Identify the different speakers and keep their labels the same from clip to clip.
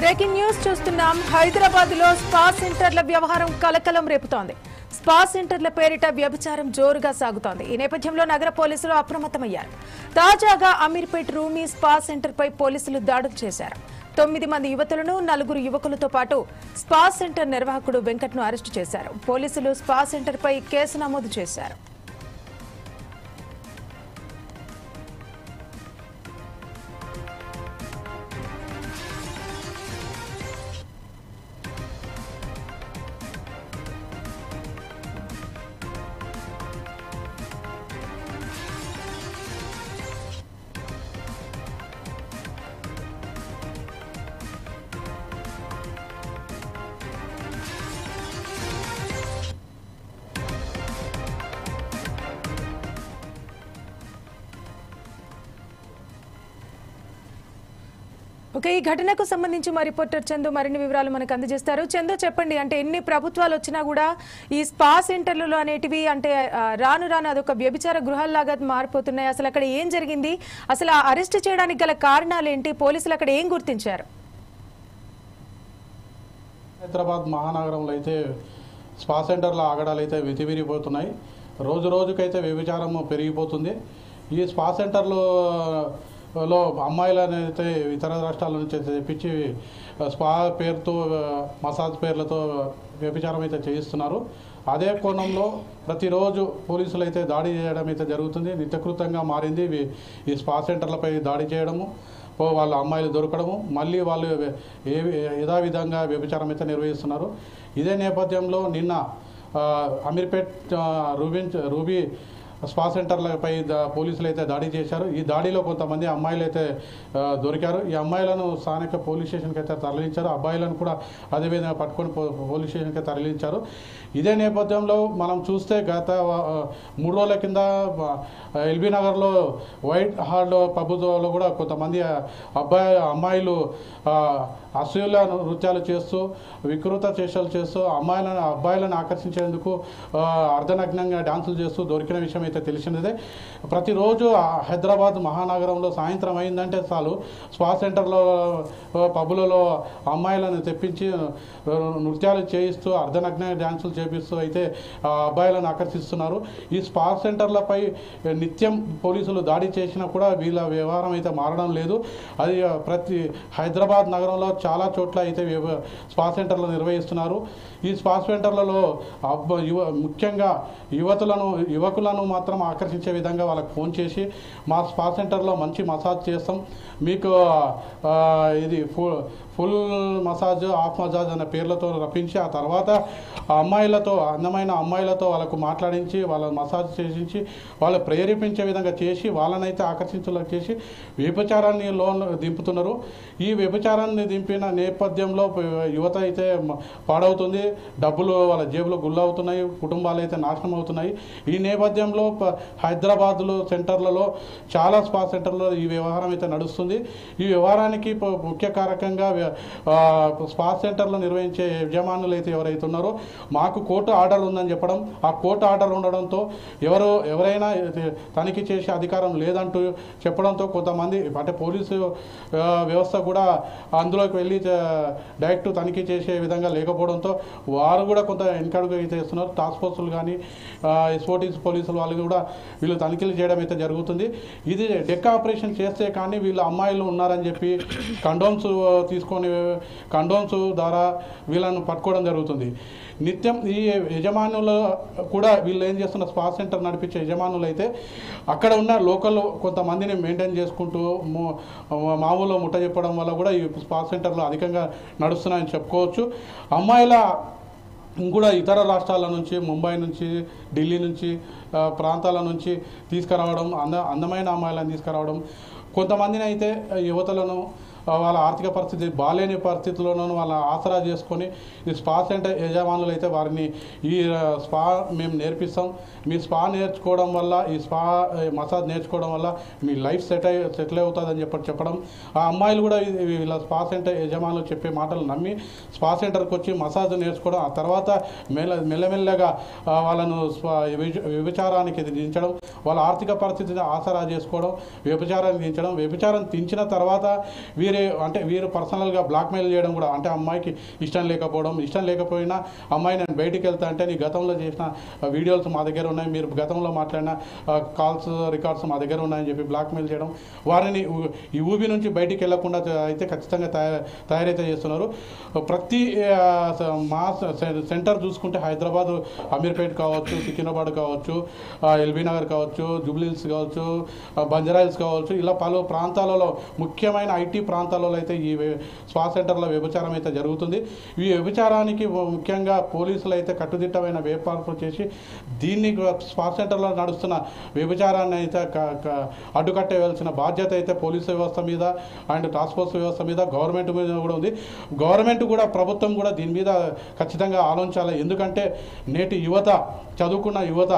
Speaker 1: Breaking news చూస్తున్నాం. హైదరాబాద్ లో spa సెంటర్ల వ్యవహారం కలకలం రేపుతోంది. స్పా సెంటర్ల పేరిట వ్యభిచారం జోరుగా సాగుతోంది. ఈ నేపథ్యంలో నగర పోలీసులు అప్రమత్తమయ్యారు. తాజాగా అమీర్పేట్ రూమీ స్పా సెంటర్ పై పోలీసులు దాడులు చేశారు. 9 మంది యువతులను 4 యువకులతో పాటు స్పా సెంటర్ నిర్వాహకుడు వెంకట్ను అరెస్టు చేశారు. పోలీసులు స్పా సెంటర్ పై కేసు నమోదు చేశారు. ఓకే, ఈ ఘటనకు సంబంధించి మా రిపోర్టర్ చందు మరిన్ని వివరాలు మనకు అందజేస్తారు. చందు, చెప్పండి, అంటే ఎన్ని ప్రభుత్వాలు వచ్చినా కూడా ఈ స్పా సెంటర్లలో అనేటివి అంటే రాను రాను అదొక వ్యభిచార గృహాల్లాగా మారిపోతున్నాయి. అసలు అక్కడ ఏం జరిగింది? అసలు అరెస్ట్ చేయడానికి గల కారణాలు ఏంటి? పోలీసులు అక్కడ ఏం గుర్తించారు?
Speaker 2: హైదరాబాద్ మహానగరంలో అయితే స్పా సెంటర్ల ఆగడాలు అయితే వెతివిరిపోతున్నాయి. రోజు రోజుకైతే వ్యభిచారం పెరిగిపోతుంది. ఈ స్పా సెంటర్లో అమ్మాయిలను అయితే ఇతర రాష్ట్రాల నుంచి తెప్పించి స్పా పేరుతో మసాజ్ పేర్లతో వ్యభిచారం అయితే చేయిస్తున్నారు. అదే కోణంలో ప్రతిరోజు పోలీసులు అయితే దాడి చేయడం అయితే జరుగుతుంది. నిత్యకృతంగా మారింది ఈ స్పా సెంటర్లపై దాడి చేయడము, వాళ్ళ అమ్మాయిలు దొరకడము, మళ్ళీ వాళ్ళు యథావిధంగా వ్యభిచారం అయితే నిర్వహిస్తున్నారు. ఇదే నేపథ్యంలో నిన్న అమీర్పేట్ రూబీ స్పా సెంటర్లపై పోలీసులు అయితే దాడి చేశారు. ఈ దాడిలో కొంతమంది అమ్మాయిలు అయితే దొరికారు. ఈ అమ్మాయిలను స్థానిక పోలీస్ స్టేషన్కి అయితే తరలించారు. అబ్బాయిలను కూడా అదేవిధంగా పట్టుకొని పోలీస్ స్టేషన్కి తరలించారు. ఇదే నేపథ్యంలో మనం చూస్తే గత 3 రోజుల కింద ఎల్బీ నగర్లో వైట్ హార్డ్ పబ్బులో కూడా కొంతమంది అమ్మాయిలు అశ్లీల నృత్యాలు చేస్తూ వికృత చేష్టలు చేస్తూ అబ్బాయిలను ఆకర్షించేందుకు అర్ధనగ్నంగా డాన్సులు చేస్తూ దొరికిన విషయం అయితే తెలిసినదే. ప్రతిరోజు హైదరాబాద్ మహానగరంలో సాయంత్రం అయిందంటే చాలు స్పా సెంటర్లో పబ్బులలో అమ్మాయిలను తెప్పించి నృత్యాలు చేయిస్తూ అర్ధనగ్న డాన్సులు చేపిస్తూ అయితే అబ్బాయిలను ఆకర్షిస్తున్నారు. ఈ స్పా సెంటర్లపై నిత్యం పోలీసులు దాడి చేసినా కూడా వీళ్ళ వ్యవహారం అయితే మారడం లేదు. అది ప్రతి హైదరాబాద్ నగరంలో చాలా చోట్ల అయితే స్పా సెంటర్లు నిర్వహిస్తున్నారు. ఈ స్పా సెంటర్లలో ముఖ్యంగా యువకులను మాత్రం ఆకర్షించే విధంగా వాళ్ళకి ఫోన్ చేసి మా స్పా సెంటర్లో మంచి మసాజ్ చేస్తాం, మీకు ఇది ఫుల్ మసాజ్ హాఫ్ మసాజ్ అనే పేర్లతో రప్పించి ఆ తర్వాత అందమైన అమ్మాయిలతో వాళ్ళకు మాట్లాడించి వాళ్ళ మసాజ్ చేయించి వాళ్ళు ప్రేరేపించే విధంగా చేసి వాళ్ళనైతే ఆకర్షించేలా చేసి వ్యభిచారాన్ని దింపుతున్నారు. ఈ వ్యభిచారాన్ని దింపిన నేపథ్యంలో యువత అయితే పాడవుతుంది, డబ్బులు వాళ్ళ జేబులో గుల్లవుతున్నాయి, కుటుంబాలు అయితే నాశనం అవుతున్నాయి. ఈ నేపథ్యంలో హైదరాబాద్లో సెంటర్లలో చాలా స్పా సెంటర్లో ఈ వ్యవహారం అయితే నడుస్తుంది. ఈ వ్యవహారానికి ముఖ్య కారకంగా స్పా సెంటర్లు నిర్వహించే యజమానులు అయితే ఎవరైతే ఉన్నారో మాకు కోర్టు ఆర్డర్ ఉందని చెప్పడం, ఆ కోర్టు ఆర్డర్ ఉండడంతో ఎవరైనా తనిఖీ చేసే అధికారం లేదంటూ చెప్పడంతో కొంతమంది అంటే పోలీసు వ్యవస్థ కూడా అందులోకి వెళ్ళి డైరెక్ట్ తనిఖీ చేసే విధంగా లేకపోవడంతో వారు కూడా కొంత వెనకడుగు అయితే ఇస్తున్నారు. టాస్క్ ఫోర్సులు కానీ ఎస్ఓటీస్ పోలీసులు వాళ్ళు కూడా వీళ్ళు తనిఖీలు చేయడం అయితే జరుగుతుంది. ఇది డెక్ ఆపరేషన్ చేస్తే కానీ వీళ్ళు అమ్మాయిలు ఉన్నారని చెప్పి కండోమ్స్ ద్వారా వీళ్ళను పట్టుకోవడం జరుగుతుంది. నిత్యం ఈ యజమానులు కూడా వీళ్ళు ఏం చేస్తున్న స్పా సెంటర్ నడిపించే యజమానులు అయితే అక్కడ ఉన్న లోకల్ కొంతమందిని మెయింటైన్ చేసుకుంటూ మామూలు ముట్ట చెప్పడం వల్ల కూడా ఈ స్పా సెంటర్లు అధికంగా నడుస్తున్నాయని చెప్పుకోవచ్చు. అమ్మాయిల కూడా ఇతర రాష్ట్రాల నుంచి, ముంబై నుంచి, ఢిల్లీ నుంచి, ప్రాంతాల నుంచి తీసుకురావడం, అందమైన అమ్మాయిలను తీసుకురావడం, కొంతమందిని అయితే యువతలను వాళ్ళ ఆర్థిక పరిస్థితి బాలేని పరిస్థితుల్లోనూ వాళ్ళ ఆసరా చేసుకొని ఈ స్పా సెంటర్ యజమానులు అయితే వారిని ఈ స్పా మేము నేర్పిస్తాం, మీ స్పా నేర్చుకోవడం వల్ల ఈ స్పా మసాజ్ నేర్చుకోవడం వల్ల మీ లైఫ్ సెటిల్ అవుతుందని చెప్పడం, ఆ అమ్మాయిలు కూడా వీళ్ళ స్పా సెంటర్ యజమానులు చెప్పే మాటలు నమ్మి స్పా సెంటర్కి వచ్చి మసాజ్ నేర్చుకోవడం, ఆ తర్వాత మెల్లమెల్లగా వాళ్ళను వ్యభిచారానికి దించడం, వాళ్ళ ఆర్థిక పరిస్థితిని ఆసరా చేసుకోవడం, వ్యభిచారాన్ని దించడం, వ్యభిచారం దించిన తర్వాత వీరి వీరు పర్సనల్గా బ్లాక్మెయిల్ చేయడం కూడా, అంటే అమ్మాయికి ఇష్టం లేకపోయినా అమ్మాయి నేను బయటికి వెళ్తా అంటే నీ గతంలో చేసిన వీడియోస్ మా దగ్గర ఉన్నాయి, మీరు గతంలో మాట్లాడిన కాల్స్ రికార్డ్స్ మా దగ్గర ఉన్నాయని చెప్పి బ్లాక్మెయిల్ చేయడం, వారిని ఈ ఊబి నుంచి బయటికి వెళ్లకుండా అయితే ఖచ్చితంగా తయారైతే చేస్తున్నారు. ప్రతి మా సెంటర్ చూసుకుంటే హైదరాబాద్ అమీర్పేట్ కావచ్చు, సికింద్రాబాద్ కావచ్చు, ఎల్బీ నగర్ కావచ్చు, జూబ్లీహిల్స్ కావచ్చు, బంజారాహిల్స్ కావచ్చు, ఇలా పలు ప్రాంతాలలో ముఖ్యమైన ఐటీ ప్రాంతాలలో అయితే ఈ స్పా సెంటర్ల వ్యభిచారం అయితే జరుగుతుంది. ఈ వ్యభిచారానికి ముఖ్యంగా పోలీసులు అయితే కట్టుదిట్టమైన వేపార్పు చేసి దీన్ని స్పా సెంటర్లో నడుస్తున్న వ్యభిచారాన్ని అయితే అడ్డుకట్టేయాల్సిన బాధ్యత అయితే పోలీసు వ్యవస్థ మీద అండ్ టాస్క్ ఫోర్స్ వ్యవస్థ మీద, గవర్నమెంట్ మీద కూడా ఉంది. గవర్నమెంట్ కూడా, ప్రభుత్వం కూడా దీని మీద ఖచ్చితంగా ఆలోచించాలి. ఎందుకంటే నేటి యువత, చదువుకున్న యువత,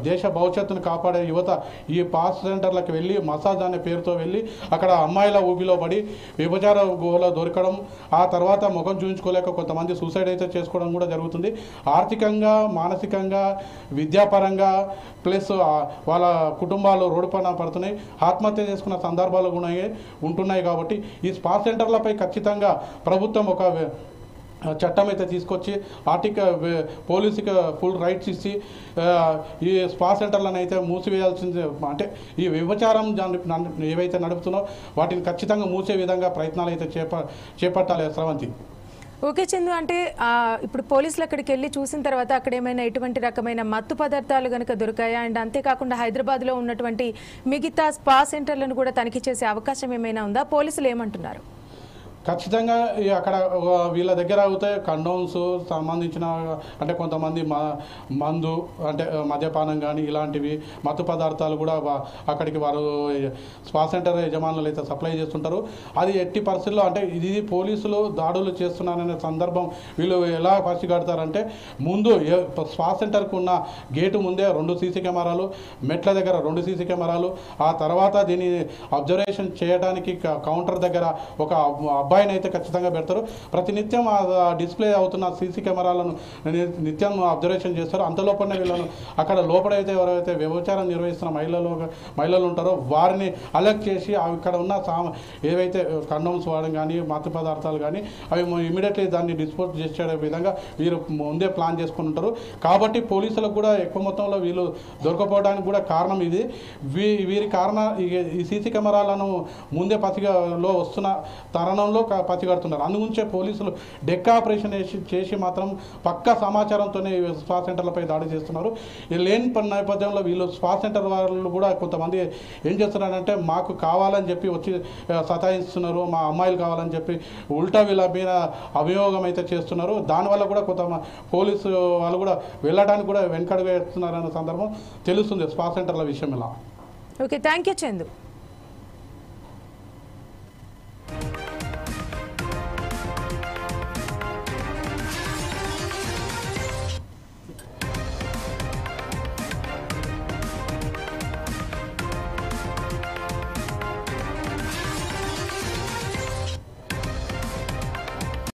Speaker 2: దేశ భవిష్యత్తును కాపాడే యువత ఈ స్పా సెంటర్లకు వెళ్ళి మసాజ్ అనే పేరుతో వెళ్ళి అక్కడ అమ్మాయిల ఊబిలో పడి వ్యభిచార గుహలో దొరకడం, ఆ తర్వాత ముఖం చూపించుకోలేక కొంతమంది సూసైడ్ అయితే చేసుకోవడం కూడా జరుగుతుంది. ఆర్థికంగా, మానసికంగా, విద్యాపరంగా ప్లస్ వాళ్ళ కుటుంబాలు రోడ్డు పైన పడుతున్నాయి, ఆత్మహత్య చేసుకున్న సందర్భాలు కూడా ఉంటున్నాయి. కాబట్టి ఈ స్పా సెంటర్లపై ఖచ్చితంగా ప్రభుత్వం ఒక చట్టం అయితే తీసుకొచ్చి పోలీసుకి ఫుల్ రైట్స్ ఇచ్చి ఈ స్పా సెంటర్లను అయితే మూసివేయాల్సింది, అంటే ఈ వ్యభిచారం ఏవైతే నడుపుతున్నారో వాటిని ఖచ్చితంగా మూసే విధంగా ప్రయత్నాలు అయితే చేపట్టాలి. స్రవంతి.
Speaker 1: ఓకే చందు, అంటే ఇప్పుడు పోలీసులు అక్కడికి వెళ్ళి చూసిన తర్వాత అక్కడ ఏమైనా ఎటువంటి రకమైన మత్తు పదార్థాలు కనుక దొరికాయా? అండ్ అంతేకాకుండా హైదరాబాద్లో ఉన్నటువంటి మిగతా స్పా సెంటర్లను కూడా తనిఖీ చేసే అవకాశం ఏమైనా ఉందా? పోలీసులు ఏమంటున్నారు?
Speaker 2: ఖచ్చితంగా అక్కడ వీళ్ళ దగ్గర అవుతే కండోమ్స్ సంబంధించిన, అంటే కొంతమంది మందు, అంటే మద్యపానం కానీ ఇలాంటివి మత్తు పదార్థాలు కూడా అక్కడికి వారు స్పా సెంటర్ యజమానులు అయితే సప్లై చేస్తుంటారు. అది ఎట్టి పరిస్థితుల్లో, అంటే ఇది పోలీసులు దాడులు చేస్తున్నారనే సందర్భం వీళ్ళు ఎలా పసిగడతారంటే, ముందు స్పా సెంటర్కు ఉన్న గేటు ముందే 2 సీసీ కెమెరాలు, మెట్ల దగ్గర 2 సీసీ కెమెరాలు, ఆ తర్వాత దీన్ని అబ్జర్వేషన్ చేయడానికి కౌంటర్ దగ్గర ఒక అబ్బాయిని అయితే ఖచ్చితంగా పెడతారు. ప్రతినిత్యం ఆ డిస్ప్లే అవుతున్న సీసీ కెమెరాలను నిత్యం అబ్జర్వేషన్ చేస్తారు. అంతలోపలనే వీళ్ళను అక్కడ లోపలైతే ఎవరైతే వ్యభిచారం నిర్వహిస్తున్న మహిళలు ఉంటారో వారిని అలర్ట్ చేసి ఇక్కడ ఉన్న ఏవైతే కండోమ్స్ వాడడం కానీ మత్తు పదార్థాలు కానీ అవి ఇమీడియట్లీ దాన్ని డిస్పోజ్ చేసే విధంగా వీరు ముందే ప్లాన్ చేసుకుని ఉంటారు. కాబట్టి పోలీసులకు కూడా ఎక్కువ మొత్తంలో వీళ్ళు దొరకపోవడానికి కూడా కారణం ఇది. వీరి కారణం ఈ సీసీ కెమెరాలను ముందే పసిగలో వస్తున్న తరుణంలో పసిగడుతున్నారు. అందుగురించే పోలీసులు డెక్ ఆపరేషన్ చేసి మాత్రం పక్కా సమాచారంతోనే స్పా సెంటర్లపై దాడి చేస్తున్నారు. ఈ లేని నేపథ్యంలో వీళ్ళు స్పా సెంటర్ వాళ్ళు కూడా కొంతమంది ఏం చేస్తున్నారంటే, మాకు కావాలని చెప్పి వచ్చి సతాయిస్తున్నారు, మా అమ్మాయిలు కావాలని చెప్పి ఉల్టా వీళ్ళ మీద అభియోగం అయితే చేస్తున్నారు. దానివల్ల కూడా కొంత పోలీసు వాళ్ళు కూడా వెళ్ళడానికి కూడా వెనకడుగు వేస్తున్నారనే సందర్భం తెలుస్తుంది స్పా సెంటర్ల విషయం ఇలా.
Speaker 1: Okay, thank you Chandu.